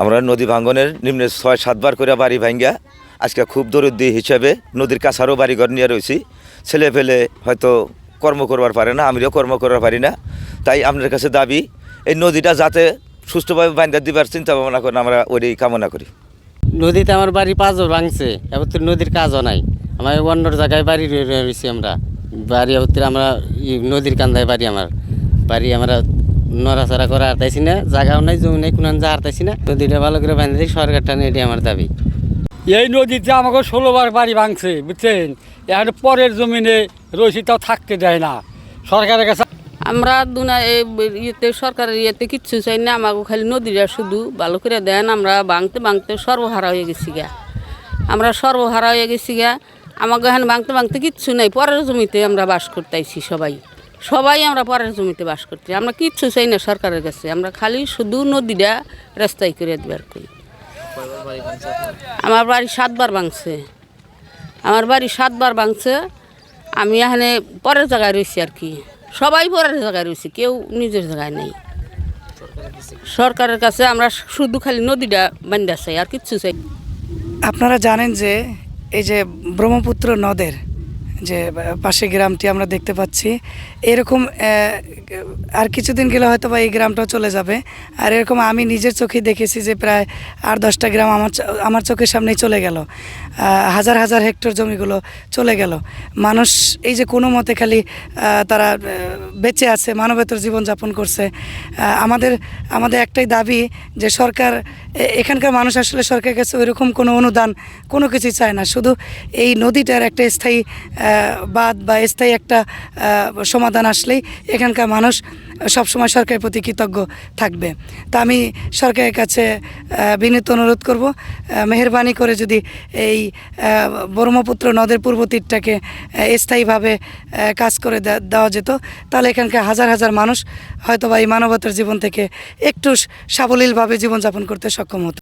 আমরা নদী ভাঙ্গনের নিম্নে ৬-৭ বার করে বাড়ি ভাঙ্গা আজকে খুব দরিদ্র হিসাবে নদীর কাছারও বাড়িঘর নিয়ে রয়েছি। ছেলে ফেলে হয়তো কর্ম করবার পারে না, আমিও কর্ম করবার পারি না। তাই আপনার কাছে দাবি এই নদীটা যাতে সুষ্ঠুভাবে বান্ধা দিবার চিন্তা ভাবনা করে আমরা ওই কামনা করি। নদীতে আমার বাড়ি 5 বার ভাঙছে, এবার তো নদীর কাজও নাই। আমার অন্য জায়গায় বাড়ি রয়েছি, আমরা বাড়ি আমরা নদীর কান্দায় বাড়ি। আমার বাড়ি আমরা নড়াচড়া করা হারতাইছি না, জায়গাও নাই, জমি নেই, কোনো যা হারতাইছি না। নদীটা ভালো করে বাঁধে দিই, সরকারটা নিয়ে, এটি আমার দাবি। এই নদীতে আমাকে 16 বার বাড়ি ভাঙছে, বুঝছেন। এখন পরের জমিনে রয়েছি, তাও থাকতে দেয় না সরকারের কাছে। আমরা ইয়েতে সরকারের ইয়েতে কিচ্ছু চাই না, আমাকে খালি নদীটা শুধু ভালো করে দেন। আমরা ভাঙতে ভাঙতে সর্বহারা হয়ে গেছি গা, আমরা সর্বহারা হয়ে গেছি গা। আমাকে এখানে ভাঙতে ভাঙতে কিচ্ছু নেই, পরের জমিতে আমরা বাস করতেছি। সবাই আমরা পরের জমিতে বাস করতে, আমরা কিচ্ছু চাই না সরকারের কাছে। আমরা খালি শুধু নদীটা রাস্তায় করে দেবার করি। আমার বাড়ি 7 বার ভাঙছে, আমার বাড়ি 7 বার ভাঙছে। আমি এখানে পরের জায়গায় রয়েছি আর কি, সবাই পরের জায়গায় রয়েছে, কেউ নিজের জায়গায় নেই। সরকারের কাছে আমরা শুধু খালি নদীটা বান্ধা চাই, আর কিচ্ছু চাই। আপনারা জানেন যে এই যে ব্রহ্মপুত্র নদের যে পাশে গ্রামটি আমরা দেখতে পাচ্ছি, এরকম আর কিছুদিন গেলে হয়তো বা এই গ্রামটাও চলে যাবে। আর এরকম আমি নিজের চোখে দেখেছি যে প্রায় 8-10টা গ্রাম আমার চোখের সামনেই চলে গেল। হাজার হাজার হেক্টর জমিগুলো চলে গেল। মানুষ এই যে কোনো মতে খালি তারা বেঁচে আছে, মানবেতর জীবনযাপন করছে। আমাদের একটাই দাবি যে সরকার, এখানকার মানুষ আসলে সরকারের কাছে ওইরকম কোনো অনুদান কোনো কিছুই চায় না, শুধু এই নদীটার একটা স্থায়ী বাঁধ বা স্থায়ী একটা সমাধান আসলেই এখানকার মানুষ সবসময় সরকারের প্রতি কৃতজ্ঞ থাকবে। তা আমি সরকারের কাছে বিনীত অনুরোধ করব, মেহেরবানি করে যদি এই ব্রহ্মপুত্র নদের পূর্ব তীরটাকে স্থায়ীভাবে কাজ করে দেওয়া যেত, তাহলে এখানকার হাজার হাজার মানুষ হয়তো বা এই মানবতার জীবন থেকে একটু সাবলীলভাবে জীবনযাপন করতে সক্ষম হতো।